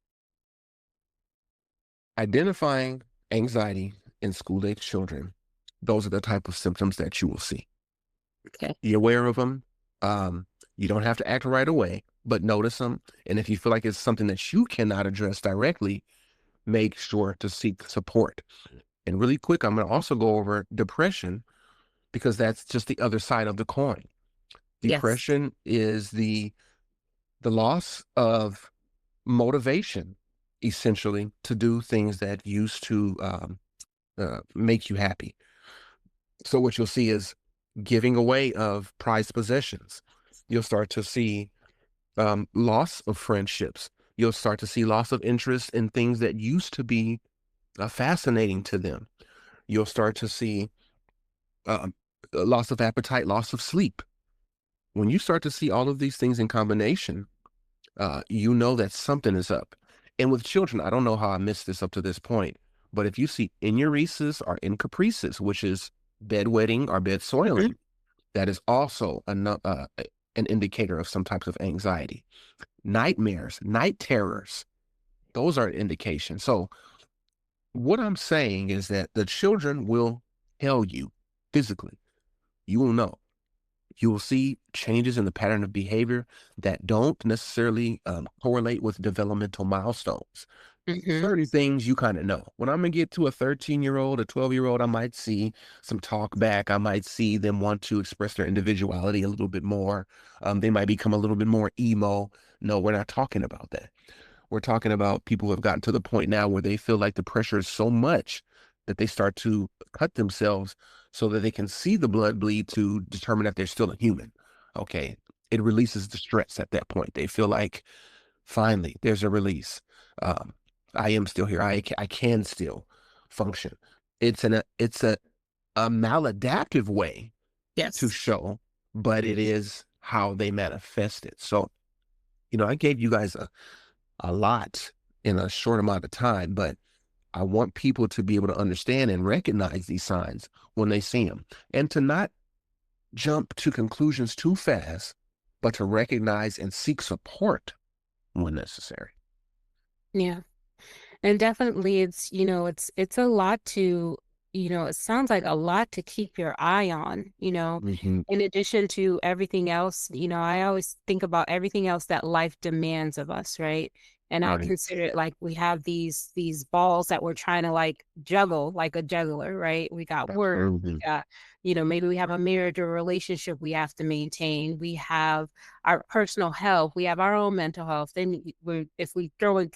identifying anxiety in school age children, those are the type of symptoms that you will see.
Okay.
Be aware of them. You don't have to act right away, but notice them. And if you feel like it's something that you cannot address directly, make sure to seek support. And really quick, I'm going to also go over depression because that's just the other side of the coin.
Yes.
Depression is the loss of motivation essentially, to do things that used to make you happy. So what you'll see is giving away of prized possessions. You'll start to see loss of friendships. You'll start to see loss of interest in things that used to be fascinating to them. You'll start to see um, loss of appetite, loss of sleep. When you start to see all of these things in combination, you know that something is up. And with children, I don't know how I missed this up to this point, but if you see enuresis or encaprices, which is bedwetting or bed
Mhm.
soiling, that is also an indicator of some types of anxiety. Nightmares, night terrors, those are indications. So what I'm saying is that the children will tell you physically, you will know. You will see changes in the pattern of behavior that don't necessarily correlate with developmental milestones.
Mhm.
Certain things you kind of know. When I'm gonna get to a 13-year-old, a 12-year-old, I might see some talk back. I might see them want to express their individuality a little bit more. They might become a little bit more emo. No, we're not talking about that. We're talking about people who have gotten to the point now where they feel like the pressure is so much that they start to cut themselves so that they can see the blood bleed to determine that they're still a human. Okay. It releases the stress at that point. They feel like finally there's a release. Um, I am still here. I can still function. It's a maladaptive way to
Yes.
show, but it is how they manifest it. So, I gave you guys a lot in a short amount of time, but I want people to be able to understand and recognize these signs when they see them and to not jump to conclusions too fast, but to recognize and seek support when necessary.
Yeah. And definitely it's a lot to, it sounds like a lot to keep your eye on,
Hmm.
in addition to everything else, I always think about everything else that life demands of us, right? And I
Right.
consider it like we have these balls that we're trying to like juggle like a juggler, right? We got work, we
Absolutely.
got, maybe we have a marriage or relationship we have to maintain. We have our personal health, we have our own mental health. Then if we throw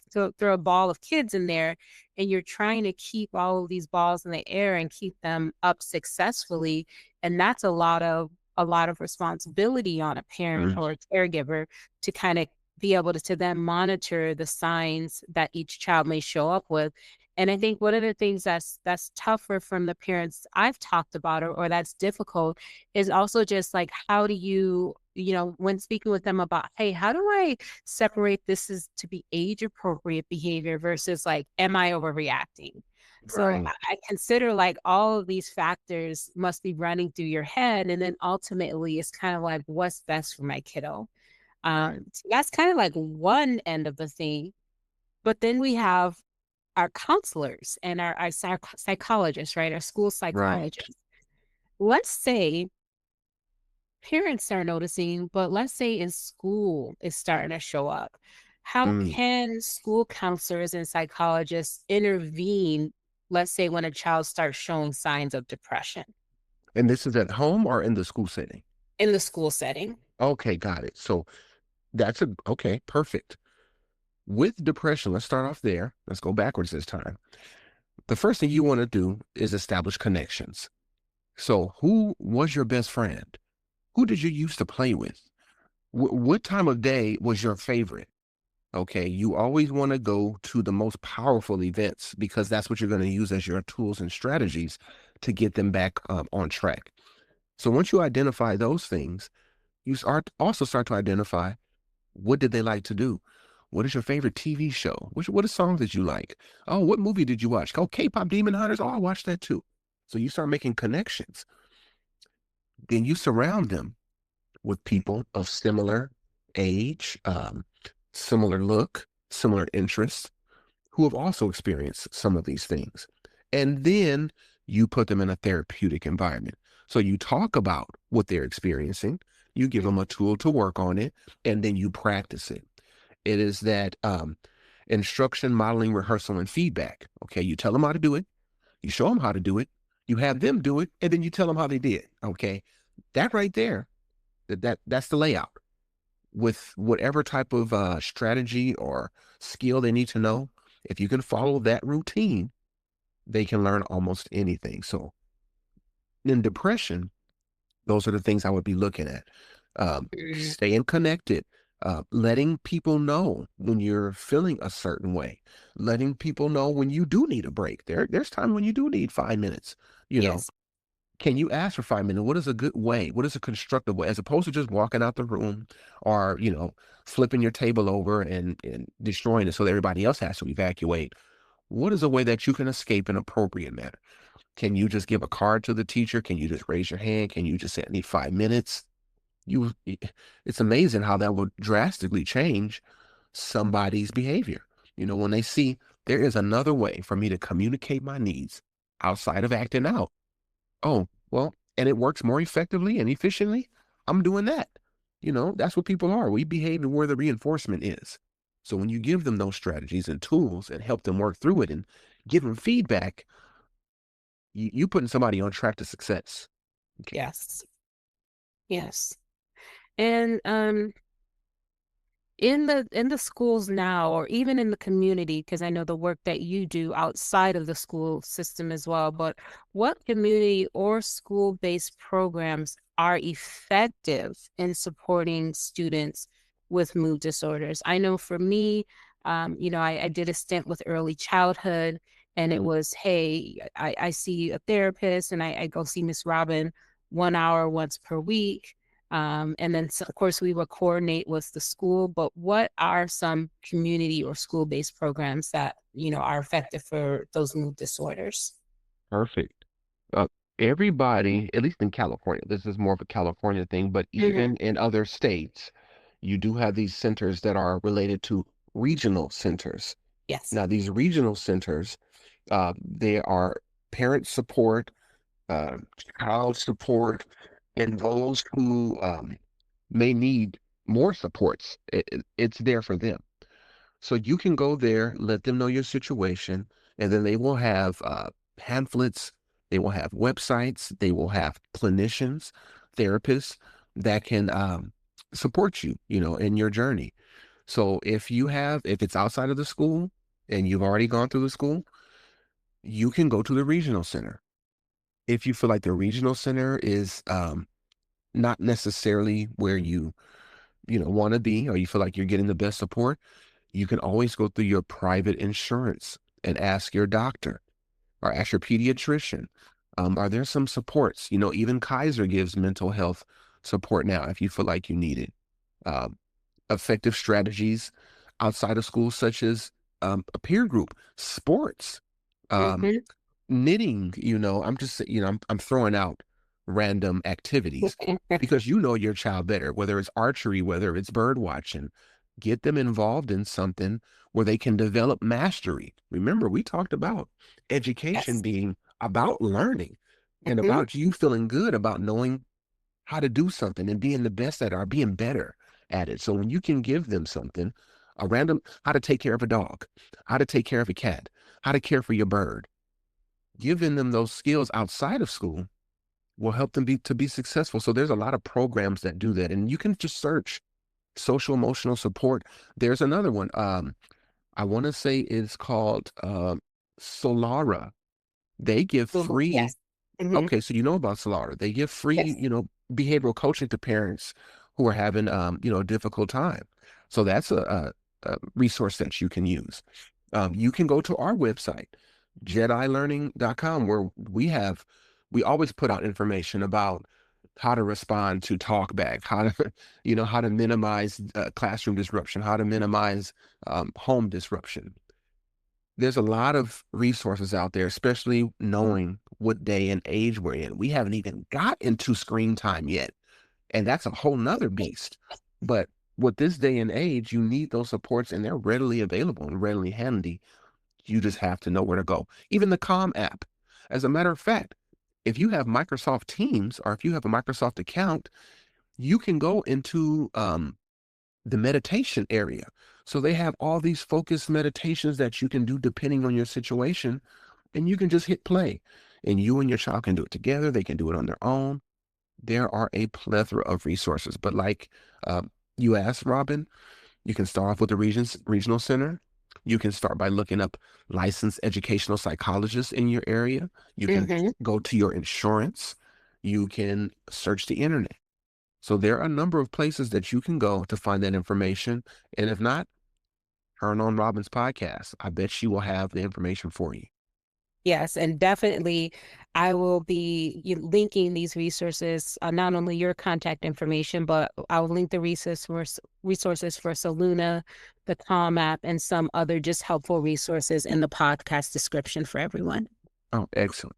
a ball of kids in there and you're trying to keep all of these balls in the air and keep them up successfully, and that's a lot of responsibility on a parent
Mm.
or a caregiver to kind of be able to then monitor the signs that each child may show up with. And I think one of the things that's tougher from the parents I've talked about, or that's difficult, is also just like how do you, when speaking with them about, hey, how do I separate this as to be age appropriate behavior versus like, am I overreacting? So I
Right.
I consider like all of these factors must be running through your head. And then ultimately it's kind of like, what's best for my kiddo?
Right.
So that's kind of like one end of the thing. But then we have our counselors and our psychologists, right? Our school
Right.
psychologists. Let's say parents are noticing, but let's say in school it's starting to show up. How
Mm.
can school counselors and psychologists intervene, let's say when a child starts showing signs of depression
And this is at home or in the school setting?
in the school setting?
Okay, got it. So okay, perfect. With depression, let's start off there. Let's go backwards this time. The first thing you want to do is establish connections. So, who was your best friend? Who did you used to play with? What time of day was your favorite? Okay, you always want to go to the most powerful events because that's what you're going to use as your tools and strategies to get them back on track. So, once you identify those things, also start to identify what did they like to do? What is your favorite TV show? What are songs that you like? Oh, what movie did you watch? Oh, K-pop Demon Hunters. Oh, I watched that too. So you start making connections. Then you surround them with people of similar age, similar look, similar interests, who have also experienced some of these things. And then you put them in a therapeutic environment. So you talk about what they're experiencing, you give them a tool to work on it, and then you practice it. It is that instruction, modeling, rehearsal, and feedback. Okay, you tell them how to do it, you show them how to do it, you have them do it, and then you tell them how they did. Okay, that right there, that's the layout with whatever type of strategy or skill they need to know. If you can follow that routine, they can learn almost anything. So in depression, those are the things I would be looking at.
Mhm.
Staying connected, letting people know when you're feeling a certain way, letting people know when you do need a break. There's times when you do need 5 minutes. You know,
Yes.
can you ask for 5 minutes? What is a good way? What is a constructive way? As opposed to just walking out the room or, flipping your table over and destroying it so that everybody else has to evacuate. What is a way that you can escape in an appropriate manner? Can you just give a card to the teacher? Can you just raise your hand? Can you just say, I need 5 minutes? It's amazing how that would drastically change somebody's behavior. When they see there is another way for me to communicate my needs outside of acting out. Oh, well, and it works more effectively and efficiently. I'm doing that. That's what people are. We behave where the reinforcement is. So when you give them those strategies and tools and help them work through it and give them feedback, you putting somebody on track to success. Okay.
Yes. Yes. And in the schools now, or even in the community, because I know the work that you do outside of the school system as well, but what community or school-based programs are effective in supporting students with mood disorders? I know for me, I did a stint with early childhood, and it
Mm.
was, hey, I see a therapist, and I go see Miss Robin 1 hour once per week. And then, so, of course, we will coordinate with the school. But what are some community or school-based programs that are effective for those mood disorders?
Perfect. Uh, Everybody, at least in California, this is more of a California thing, but
Hmm.
even in other states, you do have these centers that are related to regional centers.
Yes.
Now, these regional centers, they are parent support, uh, child support, and those who may need more supports. It's there for them. So you can go there, let them know your situation, and then they will have pamphlets, they will have websites, they will have clinicians, therapists that can support you, in your journey. So if it's outside of the school and you've already gone through the school, you can go to the regional center. If you feel like the regional center is not necessarily where you want to be, or you feel like you're getting the best support, you can always go through your private insurance and ask your doctor or ask your pediatrician. Are there some supports? Even Kaiser gives mental health support now if you feel like you need it. Um, Effective strategies outside of school, such as a peer group, sports. Um,
Hmm.
Knitting, I'm just, I'm throwing out random activities because your child better, whether it's archery, whether it's bird watching, get them involved in something where they can develop mastery. Remember, we talked about education
Yes.
being about learning and
Hmm.
about you feeling good about knowing how to do something and being the best at it or being better at it. So when you can give them something, a random, how to take care of a dog, how to take care of a cat, how to care for your bird, giving them those skills outside of school will help them be successful. So there's a lot of programs that do that, and you can just search social emotional support. There's another one. I want to say it's called Solara. They give free.
Yes. Hmm.
Okay, so you know about Solara. They give free,
Yes.
behavioral coaching to parents who are having, a difficult time. So that's a resource that you can use. You can go to our website, JediLearning.com, where we always put out information about how to respond to talkback, how to, how to minimize classroom disruption, how to minimize home disruption. There's a lot of resources out there, especially knowing what day and age we're in. We haven't even got into screen time yet, and that's a whole nother beast. But with this day and age, you need those supports, and they're readily available and readily handy. You just have to know where to go. Even the Calm app. As a matter of fact, if you have Microsoft Teams or if you have a Microsoft account, you can go into the meditation area. So they have all these focused meditations that you can do depending on your situation, and you can just hit play. And you and your child can do it together. They can do it on their own. There are a plethora of resources. But like you asked, Robin, you can start off with the regional center. You can start by looking up licensed educational psychologists in your area. You can
Mm-hmm.
go to your insurance. You can search the internet. So there are a number of places that you can go to find that information. And if not, turn on Robin's podcast. I bet she will have the information for you.
Yes, and definitely I will be linking these resources, not only your contact information, but I'll link the resources for Soluna, the Calm app, and some other just helpful resources in the podcast description for everyone.
Oh, excellent.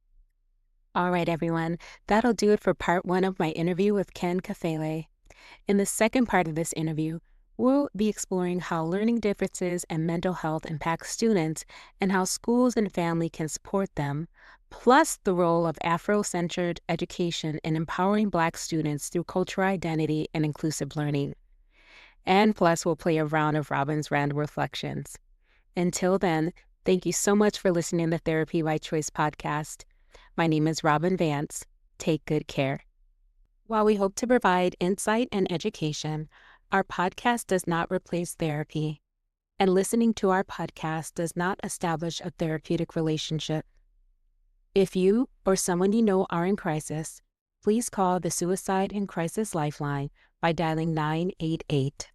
All right, everyone. That'll do it for part one of my interview with Ken Kafele. In the second part of this interview, we'll be exploring how learning differences and mental health impact students and how schools and family can support them, plus the role of Afro-centered education in empowering Black students through cultural identity and inclusive learning. And plus, we'll play a round of Robin's random reflections. Until then, thank you so much for listening to Therapy by Choice podcast. My name is Robyne Vance. Take good care. While we hope to provide insight and education, our podcast does not replace therapy, and listening to our podcast does not establish a therapeutic relationship. If you or someone you know are in crisis, please call the Suicide and Crisis Lifeline by dialing 988.